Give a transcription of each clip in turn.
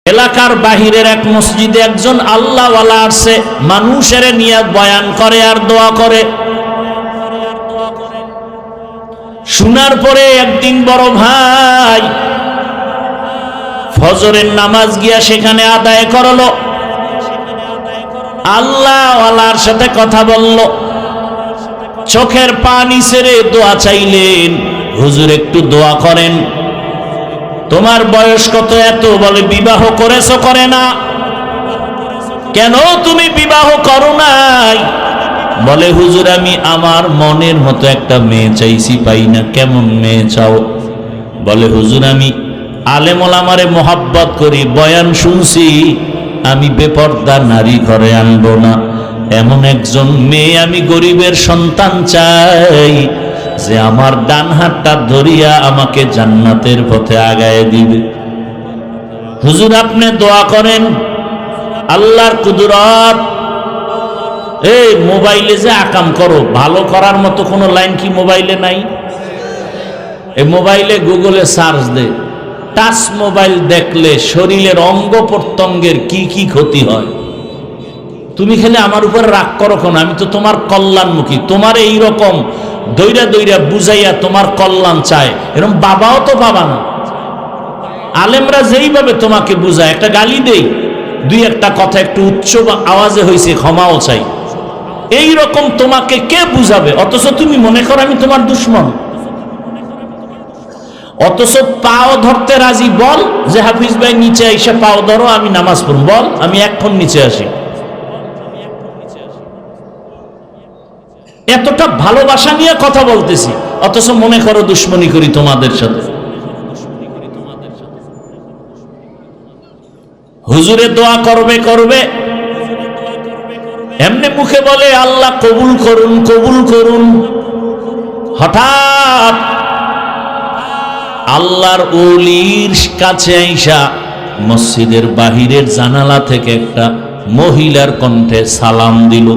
এলাকার বাহিরের এক মসজিদে একজন আল্লাহওয়ালা আসছে, মানুষের নিয়ে বয়ান করে আর দোয়া করে। শোনার পরে একদিন বড় ভাই ফজরের নামাজ গিয়া সেখানে আদায় করলো, আল্লাহওয়ালার সাথে কথা বলল, চোখের পানি ছেড়ে দোয়া চাইলেন, হুজুর একটু দোয়া করেন। তোমার বয়স কত? এত। বলে বিবাহ করেছো? করে না। কেন তুমি বিবাহ করো নাই? বলে হুজুর আমি আমার মনের মতো একটা মেয়ে চাইছি, পাই না। কেমন মেয়ে চাও? বলে হুজুর আমি আলেম ওলামারে মোহাব্বত করি, বয়ান শুনছি, আমি বেপর্দা নারী ঘরে আনবো না, এমন একজন মেয়ে আমি গরিবের সন্তান চাই যে আমার ডান হাতটা ধরিয়া আমাকে জান্নাতের পথে আগায় দিবে। হুজুর আপনি দোয়া করেন, আল্লাহর কুদরত। এই মোবাইলে যে আকাম করো, ভালো করার মতো কোনো লাইন কি মোবাইলে নাই? এই মোবাইলে গুগলে সার্চ দে, টাচ মোবাইল দেখলে শরীরের অঙ্গ প্রত্যঙ্গের কি কি ক্ষতি হয়। তুমি খেলে আমার উপর রাগ করো কেন? আমি তো তোমার কল্যাণমুখী, তোমার এইরকম দইরা দইরা বুঝাইয়া তোমার কল্যাণ চায়, এরকম বাবাও তো বাবা না। আলেমরা যেইভাবে তোমাকে বুঝায়, একটা গালি দেই, দুই একটা কথা একটু উচ্চ আওয়াজে হয়েছে, ক্ষমাও চাই, এইরকম তোমাকে কে বুঝাবে? অথচ তুমি মনে করো আমি তোমার দুশ্মন। অথচ পাও ধরতে রাজি। বল যে হাফিজ ভাই নিচে এসে পাও ধরো, আমি নামাজ পড়ব। বল আমি এখন নিচে আসি। এতটা ভালোবাসা নিয়ে কথা বলতেছি, অথচ মনে করো দুশ্মনী করি তোমাদের সাথে। হুজুরে দোয়া করবে করবে, এমনি মুখে বলে আল্লাহ কবুল করুন কবুল করুন। হঠাৎ আল্লাহর ওলির কাছে আইসা মসজিদের বাহিরের জানালা থেকে একটা মহিলার কণ্ঠে সালাম দিল।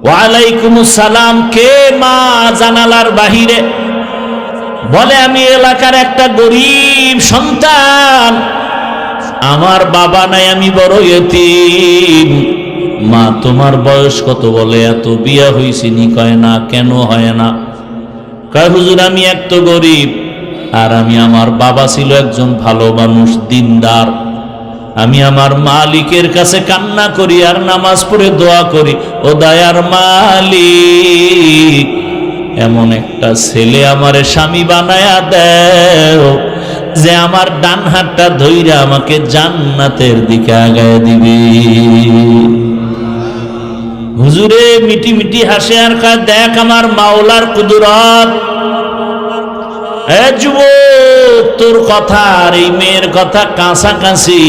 ওয়ালাইকুমুস সালাম। কে মা? জানালার বাহিরে। বলে আমি এলাকার একটা গরিব সন্তান, আমার বাবা নাই, আমি বড় ইতিম। মা তোমার বয়স কত? বলে এত। বিয়া হইছিনি? কয় না। কেন হয় না? কয় হুজুর আমি এক তো গরিব, আর আমি আমার বাবা ছিল একজন ভালো মানুষ, দিনদার। আমি আমার মালিকের কাছে কান্না করি আর নামাজ পড়ে দোয়া করি, ও দয়ার মালিক এমন একটা ছেলে আমারে স্বামী বানায়া দেও যে আমার ডান হাতটা ধইরা আমাকে জান্নাতের দিকে আগায় দিবে। হুজুরে মিটি মিটি হাসে আর কয় দেখ আমার মাওলার কুদরত। এ যুবক, তোর কথা আর এই মেয়ের কথা কাছাকাছি,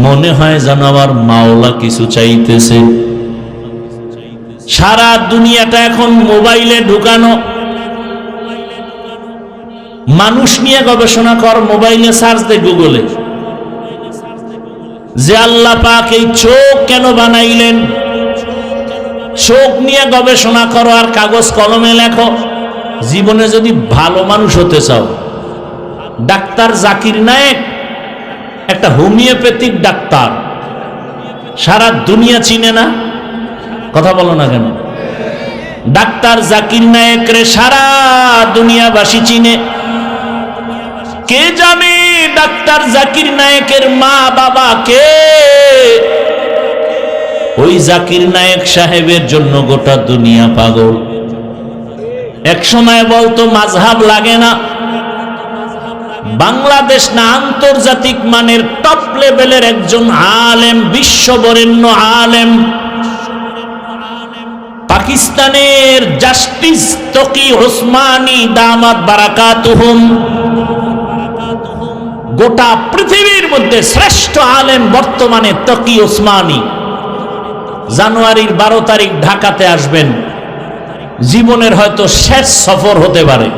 মনে হয় যেন আমার মাওলা কিছু চাইতেছে। সারা দুনিয়াটা এখন মোবাইলে ঢুকানো। মানুষ নিয়ে গবেষণা কর, মোবাইলে সার্চ দে, গুগলে, যে আল্লাহ পাক এই চোখ কেন বানাইলেন, চোখ নিয়ে গবেষণা করো আর কাগজ কলমে লেখো। জীবনে যদি ভালো মানুষ হতে চাও, ডাক্তার জাকির নায়েক একটা হোমিওপ্যাথিক ডাক্তার, সারা দুনিয়া চিনে না? কথা বলো না কেন? ডাক্তার জাকির নায়েক রে সারা দুনিয়াবাসী চিনে। কে জানে ডাক্তার জাকির নায়েকের মা বাবা কে? ওই জাকির নায়েক সাহেবের জন্য গোটা দুনিয়া পাগল। এক সময় বলতো মাযহাব লাগে না, বাংলাদেশ না আন্তর্জাতিক মানের টপ লেভেলের একজন আলেম, বিশ্ববরেণ্য আলেম, পাকিস্তানের জাস্টিস তকি ওসমানী দামাত বারাকাতুহুম, গোটা পৃথিবীর মধ্যে শ্রেষ্ঠ আলেম বর্তমানে তকি ওসমানী, জানুয়ারির 12 তারিখ ঢাকাতে আসবেন। জীবনের হয়তো শেষ সফর হতে পারে।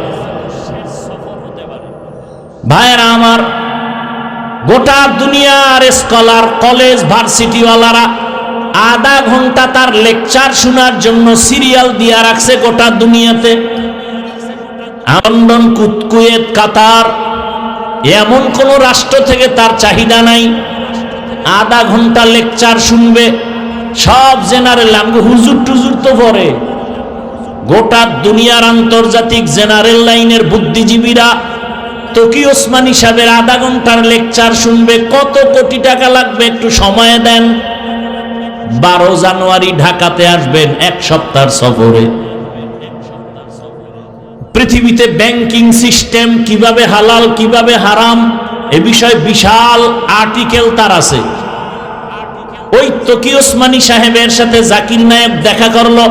ভাইরা আমার, গোটা দুনিয়ার স্কলার, কলেজ ভার্সিটিওয়ালারা আধা ঘন্টা তার লেকচার শোনার জন্য সিরিয়াল দিয়া রাখছে গোটা দুনিয়াতে। লন্ডন, কুয়েত, কাতার, এমন কোন রাষ্ট্র থেকে তার চাহিদা নাই। আধা ঘন্টা লেকচার শুনবে, সব জেনারেল। আমগো হুজুর টুজুর তো পরে, গোটা দুনিয়ার আন্তর্জাতিক জেনারেল লাইনের বুদ্ধিজীবীরা তকি ওসমানী সাহেবের আধা ঘন্টার লেকচার শুনবে। কত কোটি টাকা লাগবে একটু সময় দেন। 12 জানুয়ারি ঢাকাতে আসবেন এক সপ্তাহ সফরে। পৃথিবীতে ব্যাংকিং সিস্টেম কিভাবে হালাল কিভাবে হারাম এ বিষয়ে বিশাল আর্টিকেল তার আছে। ওই তকি ওসমানী সাহেবের সাথে জাকির নায়েক দেখা করলো।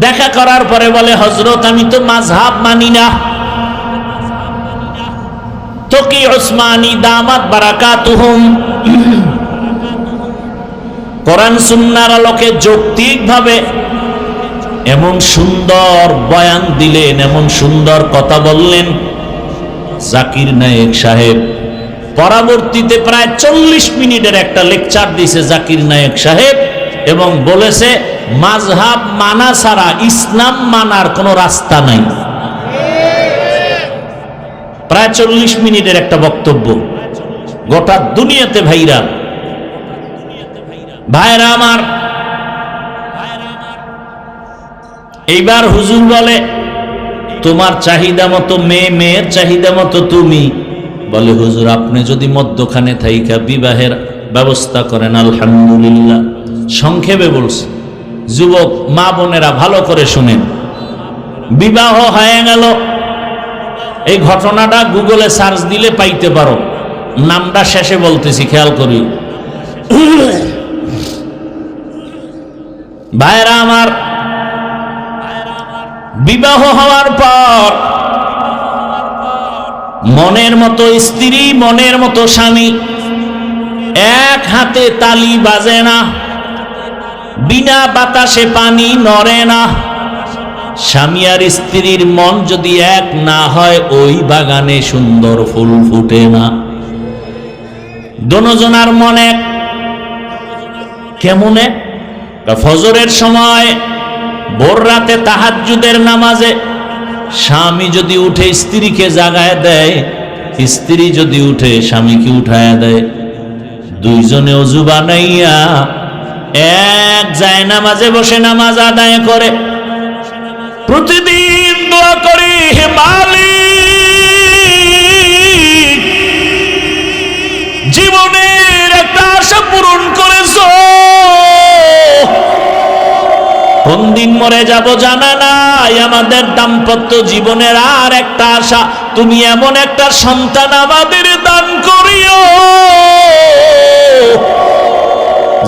দেখা করার পরে বলে, হযরত আমি তো মাযহাব মানি না। তকি ওসমানী দামাত বারাকাতুহুম কোরআন সুন্নাহর আলোকে যৌক্তিকভাবে এমন সুন্দর বয়ান দিলেন, এমন সুন্দর কথা বললেন জাকির নায়েক সাহেব। পরবর্তীতে প্রায় 40 মিনিটের একটা লেকচার দিয়েছে জাকির নায়েক সাহেব এবং বলেছে মাযহাব মানা ছাড়া ইসলাম মানার কোনো রাস্তা নাই। প্রায় 40 মিনিটের একটা বক্তব্য, গোটা দুনিয়াতে ভাইরাল। ভাইরা আমার, এইবার হুজুর বলে, তোমার চাহিদা মতো মেয়ে, মেয়ের চাহিদা মতো তুমি। বলে, হুজুর আপনি যদি মধ্যখানে থাইকা বিবাহের ব্যবস্থা করেন আলহামদুলিল্লাহ। সংক্ষেপে বলছি, যুবক মা বোনেরা ভালো করে শুনেন। বিবাহ হয়ে গেল। এই ঘটনাটা গুগলে সার্চ দিলে পাইতে পারো। নামটা শেষে বলতেছি, খেয়াল করি। ভাইরা আমার, বিবাহ হওয়ার পর মনের মতো স্ত্রী, মনের মতো স্বামী, এক হাতে তালি বাজে না, বিনা বাতাসে পানি নড়ে না। স্বামী আর স্ত্রীর মন যদি এক না হয়, ওই বাগানে সুন্দর ফুল ফুটে না। দোনোজনার মন এক। কেমন এক? ফজরের সময়, ভোর রাতে তাহাজ্জুদের নামাজে স্বামী যদি উঠে স্ত্রীকে জাগায় দেয়, স্ত্রী যদি উঠে স্বামীকে উঠায় দেয়, দুইজনে ওযু বানাইয়া এক যায় নামাজে বসে নামাজ আদায় করে। প্রতিদিন দোয়া করি, হে মালিক, জীবনের একটা আশা পূরণ করেছো। কোন দিন মরে যাব জানা নাই। আমাদের দাম্পত্য জীবনের আর একটা আশা, তুমি এমন একটা সন্তান আমাদের দান করিও,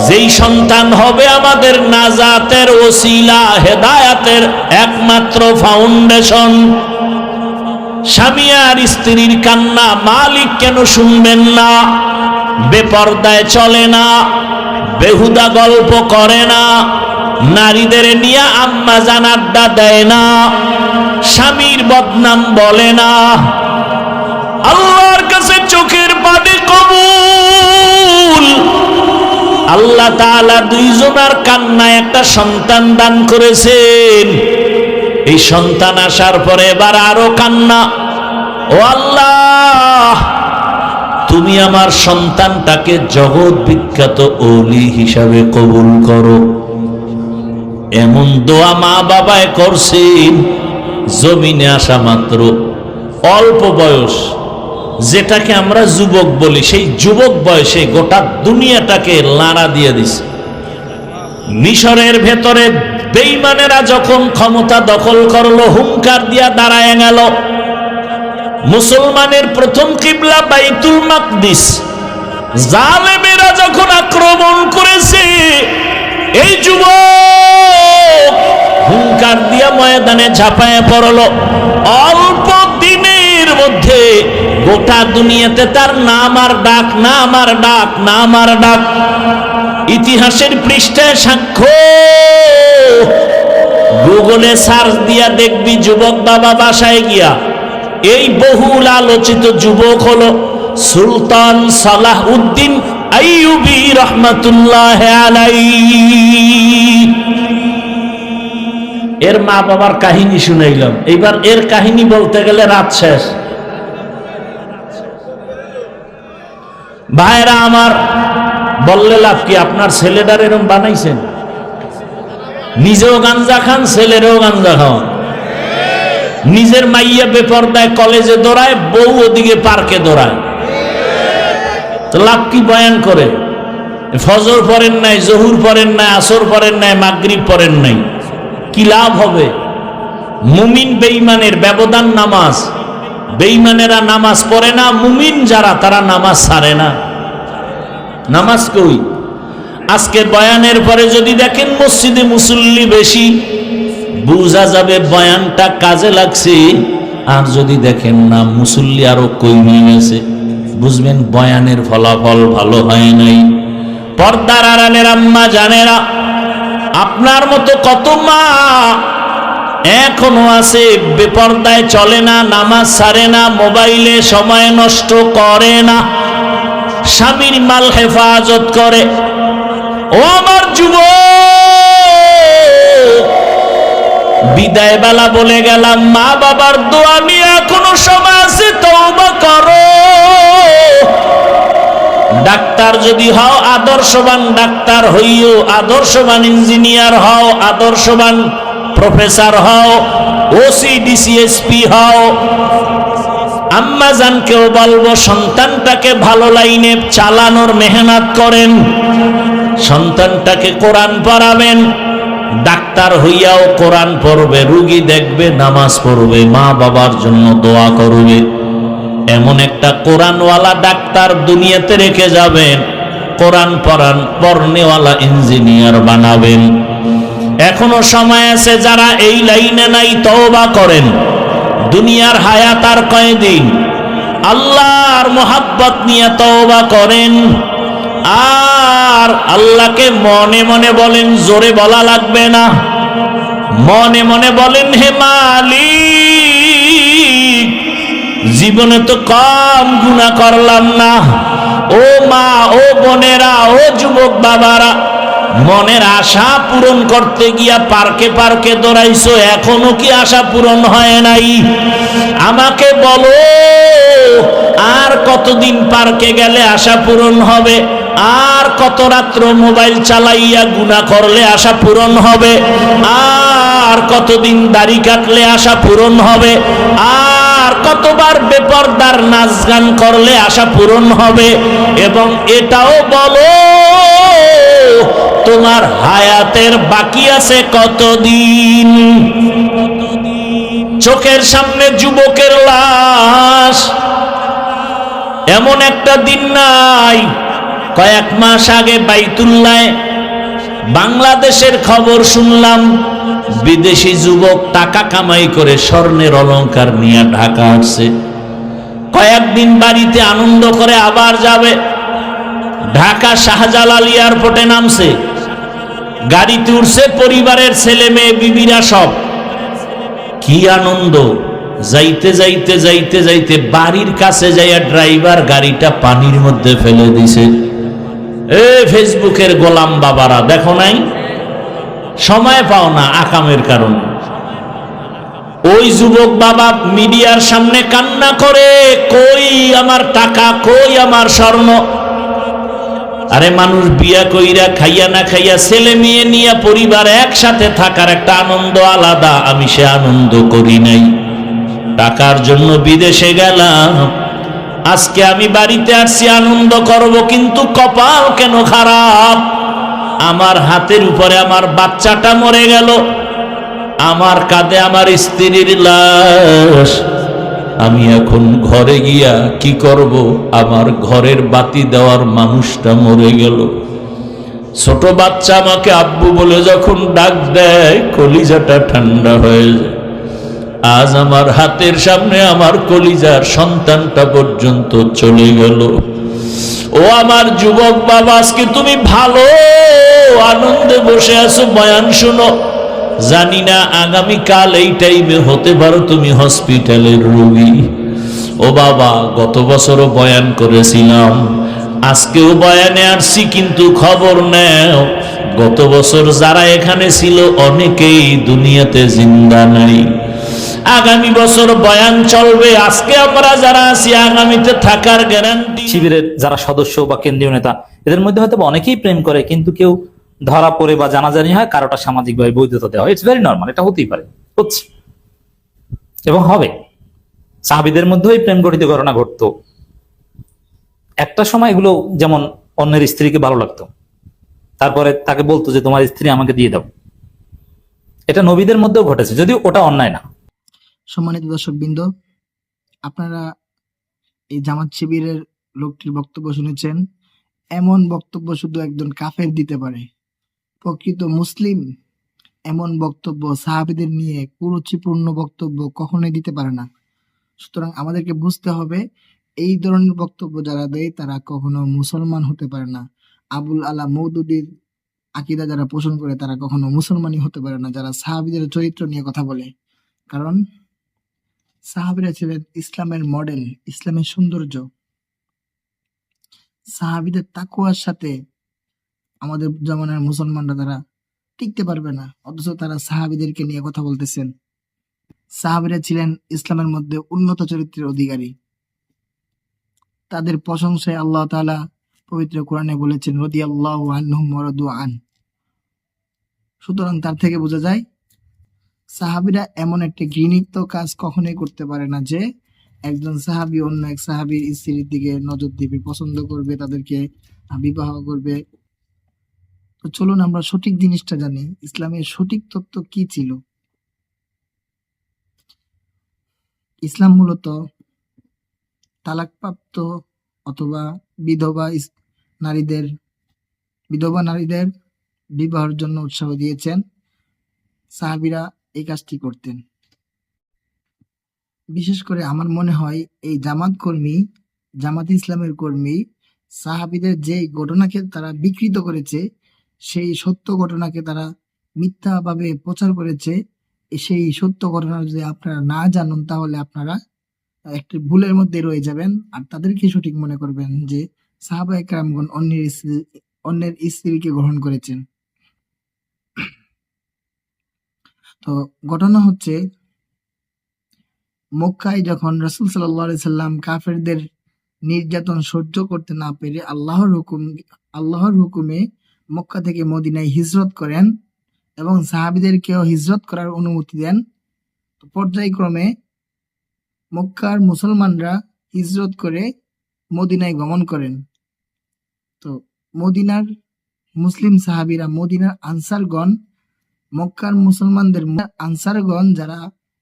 যেই সন্তান হবে আমাদের নাজাতের ওসিলা, হেদায়াতের একমাত্র ফাউন্ডেশন। স্বামী আর স্ত্রীর কান্না মালিক কেন শুনবেন না? বেপরদায় চলে না, বেহুদা গল্প করে না, নারীদের নিয়ে আম্মা জান আড্ডা দেয় না, স্বামীর বদনাম বলে না। আল্লাহর কাছে চোখের পানি কবুল। আল্লাহ তাআলা দুইজনার কান্নায় একটা সন্তান দান করেছেন। এই সন্তান আসার পরে এবার আরো কান্না। ও আল্লাহ, তুমি আমার সন্তানটাকে জগৎ বিখ্যাত ওলি হিসাবে কবুল করো। এমন দোয়া মা বাবায় করছেন। জমিনে আসা মাত্র অল্প বয়স, যেটাকে আমরা যুবক বলি, সেই যুবক বয়সে গোটা দুনিয়াটাকে লাড়া দিয়ে দিছে। মিশরের ভেতরে বেঈমানেরা যখন ক্ষমতা দখল করলো, হুঙ্কার দিয়া দাঁড়ায় গেল। মুসলমানের প্রথম কিবলা বাইতুল মাকদিস, জালেমেরা যখন আক্রমণ করেছে, এই যুবক হুঙ্কার দিয়া ময়দানে ঝাঁপায় পড়ল। অল্প দিনের মধ্যে গোটা দুনিয়াতে তার নাম আর ডাক, নাম আর ডাক, নাম আর ডাক। ইতিহাসের পৃষ্ঠায় সাক্ষ্য। গুগলে সার্চ দিয়া দেখবি যুবক বাবা বাসায় গিয়া। এই বহুল আলোচিত যুবক হলো সুলতান সালাহউদ্দিন আইয়ুবী রহমাতুল্লাহ আলাইহি। এর মা বাবার কাহিনী শুনাইলাম। এইবার এর কাহিনী বলতে গেলে রাত শেষ। ভাইরা আমার, বললে লাভ কি? আপনার ছেলেটার এরকম বানাইছেন? নিজেও গাঞ্জা খান, ছেলেরও গাঞ্জা খাওয়ান। নিজের মাইয়া বেপরদায় কলেজে দৌড়ায়, বউ ওদিকে পার্কে দৌড়ায়। তো লাভ কি বয়ান করে? ফজর পড়েন নাই, জহুর পড়েন নাই, আসর পড়েন নাই, মাগরিব পড়েন নাই, কি লাভ হবে? মুমিন বেঈমানের ব্যবধান নামাজ। বেঈমানেরা নামাজ পড়ে না, মুমিন যারা তারা নামাজ ছাড়ে না। নামাজ কই? আজকে বয়ানের পরে যদি দেখেন মসজিদে মুসল্লি বেশি, বুঝা যাবে বয়ানটা কাজে লাগছে। আর যদি দেখেন না, মুসল্লি আরো কমে গেছে, বুঝবেন বয়ানের ফলাফল ভালো হয় নাই। পর্দার আড়ালের আম্মা জানেরা, আপনার মতো কত মা এখনো আছে বেপর্দায় চলে না, নামাজ ছাড়ে না, মোবাইলে সময় নষ্ট করে না, স্বামীর মাল হেফাজত করে। ও আমার যুবক, বিদায় বেলা বলে গেলাম, মা বাবার দোয়া নিয়ে এখনো সময় আছে, তওবা করো। ডাক্তার যদি হও, আদর্শবান ডাক্তার হইও, আদর্শবান ইঞ্জিনিয়ার হও, আদর্শবান প্রফেসর হও, ওসি ডিসিএসপি হও। আম্মা জানকেও বলবো, সন্তানটাকে ভালো লাইনে চালানোর মেহনত করেন, সন্তানটাকে কোরআন পড়াবেন। ডাক্তার হইয়াও কোরআন পড়বে, রুগী দেখবে, নামাজ পড়বে, মা বাবার জন্য দোয়া করবে। এমন একটা কোরআনওয়ালা ডাক্তার দুনিয়াতে রেখে যাবেন, কোরআন পড়নেওয়ালা ইঞ্জিনিয়ার বানাবেন। এখনো সময় আছে, যারা এই লাইনে নাই তওবা করেন। দুনিয়ার হায়াত আর কয়দিন? আল্লাহর মোহাব্বত নিয়ে তওবা করেন। আর আল্লাহকে মনে মনে বলেন, জোরে বলা লাগবে না, মনে মনে বলেন, হে মালিক, জীবনে তো কম গুনাহ করলাম না। ও মা, ও বোনেরা, ও যুবক বাবারা, মনের আশা পূরণ করতে গিয়া পার্কে পার্কে দৌড়াইছো, এখনো কি আশা পূরণ হয় নাই? আমাকে বলো, আর কতদিন পার্কে গেলে আশা পূরণ হবে? আর কত রাত্র মোবাইল চালাইয়া গুনাহ করলে আশা পূরণ হবে? আর কতদিন দাড়ি কাটলে আশা পূরণ হবে? আর কতবার বেপরদার নাচ গান করলে আশা পূরণ হবে? এবং এটাও বলো, তোমার হায়াতের বাকি আছে কতদিন? চোখের সামনে যুবকের লাশ, এমন একটা দিন নাই। কয়েক মাস আগে বাইতুল্লায় বাংলাদেশের খবর শুনলাম, বিদেশি যুবক টাকা কামাই করে স্বর্ণের অলংকার নিয়ে ঢাকা আসছে। কয়েকদিন বাড়িতে আনন্দ করে আবার যাবে। ঢাকা শাহজালাল এয়ারপোর্টে নামছে, গাড়িতে উঠছে, পরিবারের ছেলে মেয়ে বিবিরা সব। কি আনন্দ! যাইতে যাইতে যাইতে যাইতে বাড়ির কাছে যাইয়া ড্রাইভার গাড়িটা পানির মধ্যে ফেলে দিছে। ফেসবুকের গোলাম বাবারা, দেখো নাই? সময় পাও না আকামের কারণে। ওই যুবক বাবা মিডিয়ার সামনে কান্না করে, কই আমার টাকা, কই আমার স্বর্ণ? আরে মানুষ বিয়া কইরা খাইয়া না খাইয়া, ছেলে মেয়ে নিয়ে পরিবার একসাথে থাকার একটা আনন্দ আলাদা। আমি সে আনন্দ করি নাই, টাকার জন্য বিদেশে গেলাম। আজকে আমি বাড়িতে আসছি, আনন্দ করব, কিন্তু কপাল কেন খারাপ? আমার হাতের উপরে আমার বাচ্চাটা মরে গেল, আমার কাঁধে আমার স্ত্রীর লাশ। আমি এখন ঘরে গিয়া কি করব? আমার ঘরের বাতি দেওয়ার মানুষটা মরে গেল। ছোট বাচ্চা আমাকে আব্বু বলে যখন ডাক দেয়, কলিজাটা ঠান্ডা হয়ে যায়। আজ আমার হাতের সামনে আমার কলিজার সন্তানটা পর্যন্ত চলে গেল। ও আমার যুবক বাবা, আজকে তুমি ভালো আনন্দে বসে আছো, বয়ান শুনো। জানি না আগামীকাল এই টাইমে হতে পারো তুমি হসপিটালের রোগী। ও বাবা, গত বছরও বয়ান করেছিলাম, আজকেও বয়ানে আসছি, কিন্তু খবর নেও, গত বছর যারা এখানে ছিল অনেকেই দুনিয়াতে জিন্দা নাই। আগামী বছর বয়ান চলবে, আজকে আমরা যারা আছি আগামীতে থাকার গ্যারান্টি। শিবিরের যারা সদস্য বা কেন্দ্রীয় নেতা, এদের মধ্যে হয়তো অনেকেই প্রেম করে, কিন্তু কেউ ধরা পড়ে বা জানাজানি হয়, কারোটা সামাজিকভাবে বৈধতা দেওয়া হয়। ইটস ভেরি নর্মাল, এটা হতেই পারে, হচ্ছে এবং হবে। সাহাবীদের মধ্যেও এই প্রেম গঠিত ঘটনা ঘটতো। একটা সময় এগুলো, যেমন অন্যের স্ত্রীকে ভালো লাগতো, তারপরে তাকে বলতো যে তোমার স্ত্রী আমাকে দিয়ে দাও। এটা নবীদের মধ্যেও ঘটেছে, যদিও ওটা অন্যায় না। সম্মানিত দর্শকবৃন্দ, আপনারা এই জামাত শিবিরের লোকটির বক্তব্য শুনেছেন। এমন বক্তব্য শুধু একজন কাফের দিতে পারে। প্রকৃত মুসলিম এমন বক্তব্য, সাহাবীদের নিয়ে কুরুচিপূর্ণ বক্তব্য কখনোই দিতে পারে না। সুতরাং আমাদেরকে বুঝতে হবে, এই ধরনের বক্তব্য যারা দেয় তারা কখনো মুসলমান হতে পারে না। আবুল আলা মওদুদীর আকীদা যারা পোষণ করে তারা কখনো মুসলমানই হতে পারে না, যারা সাহাবীদের চরিত্র নিয়ে কথা বলে। কারণ সাহাবীরা ছিলেন ইসলামের মডেল, ইসলামের সৌন্দর্য। সাহাবীদের তাকওয়ার সাথে আমাদের জামানার মুসলমানরা তারা টিকতে পারবে না, অথচ তারা সাহাবীদেরকে নিয়ে কথা বলতেছেন। সাহাবীরা ছিলেন ইসলামের মধ্যে উন্নত চরিত্রের অধিকারী। তাদের প্রশংসায় আল্লাহ তাআলা পবিত্র কোরআনে বলেছেন, রাদিয়াল্লাহু আনহুম ওয়া রাদু আন। সুতরাং তার থেকে বোঝা যায় সাহাবীরা এমন একটা ঘৃণিত কাজ কখনোই করতে পারে না যে একজন সাহাবী অন্য এক সাহাবীর স্ত্রীর দিকে নজর দিবে, পছন্দ করবে, তাদেরকে বিবাহ করবে। তো চলুন আমরা সঠিক জিনিসটা জানি, ইসলামের সঠিক তত্ত্ব কি ছিল। ইসলাম মূলত তালাকপ্রাপ্ত অথবা বিধবা নারীদের বিবাহের জন্য উৎসাহ দিয়েছেন। সাহাবীরা এই কাজটি করতেন। বিশেষ করে আমার মনে হয় এই জামাত ইসলামের কর্মী সাহাবীদের যে ঘটনাকে তারা বিকৃত করেছে, সেই সত্য ঘটনাকে তারা মিথ্যাভাবে প্রচার করেছে। সেই সত্য ঘটনা যদি আপনারা না জানুন তাহলে আপনারা একটি ভুলের মধ্যে রয়ে যাবেন, আর তাদেরকে সঠিক মনে করবেন যে সাহাবায়ে কেরামগণ অন্যের স্ত্রীকে গ্রহণ করেছেন। তো ঘটনা হচ্ছে, মক্কায় যখন রাসূল সাল্লাল্লাহু আলাইহি সাল্লাম কাফেরদের নির্যাতন সহ্য করতে না পেরে আল্লাহর হুকুমে মক্কা থেকে মদিনায় হিজরত করেন এবং সাহাবীদেরকেও হিজরত করার অনুমতি দেন। তো পর্যায়ক্রমে মক্কার মুসলমানরা হিজরত করে মদিনায় গমন করেন। তো মদিনার মুসলিম সাহাবীরা, মদিনার আনসারগণ, মক্কার মুসলমানদের আনসারগণ যারা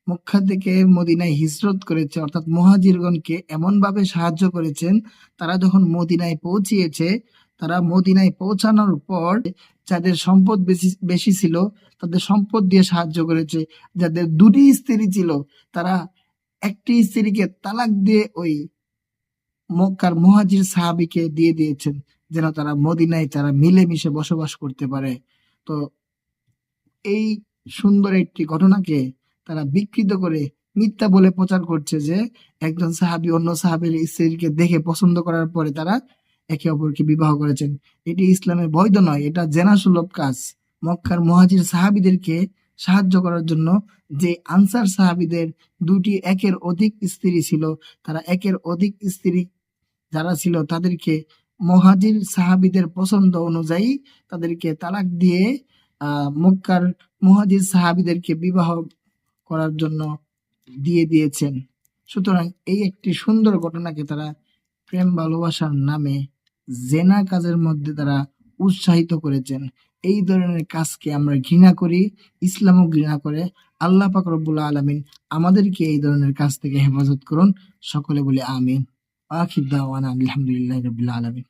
মক্কা থেকে মদিনায় হিজরত করেছে, অর্থাৎ মুহাজিরগণকে এমনভাবে সাহায্য করেছেন, তারা যখন মদিনায় পৌঁছিয়েছে, তারা মদিনায় পৌঁছানোর পর যাদের সম্পদ বেশি ছিল তাদের সম্পদ দিয়ে সাহায্য করেছে। যাদের দুটি স্ত্রী ছিল তারা একটি স্ত্রীকে তালাক দিয়ে ওই মক্কার মুহাজির সাহাবীকে দিয়ে দিয়েছেন, যেন তারা মদিনায় তারা মিলেমিশে বসবাস করতে পারে। তো এই সুন্দর একটি ঘটনাকে তারা বিকৃত করে মিথ্যা বলে প্রচার করছে যে একজন সাহাবী অন্য সাহাবীর স্ত্রীকে দেখে পছন্দ করার পরে তারা একে অপরকে বিবাহ করেছেন। এটি ইসলামে বৈধ নয়, এটা জেনাসুলভ কাজ। মক্কার মুহাজির সাহাবীদেরকে সাহায্য করার জন্য যে আনসার সাহাবীদের দুটি একের অধিক স্ত্রী ছিল, তারা একের অধিক স্ত্রী যারা ছিল তাদেরকে মুহাজির সাহাবীদের পছন্দ অনুযায়ী তাদেরকে তালাক দিয়ে মক্কার মুহাজির সাহাবীদেরকে বিবাহ করার জন্য দিয়ে দিয়েছেন। সুতরাং এই একটি সুন্দর ঘটনাকে তারা প্রেম ভালোবাসার নামে জেনা কাজের মধ্যে তারা উৎসাহিত করেছেন। এই ধরনের কাজকে আমরা ঘৃণা করি, ইসলামও ঘৃণা করে। আল্লাহ পাক রব্বুল আলামিন আমাদেরকে এই ধরনের কাজ থেকে হেফাজত করুন। সকলে বলি আমিন। আখির দাওয়ানা আলহামদুলিল্লাহি রাব্বিল আলামিন।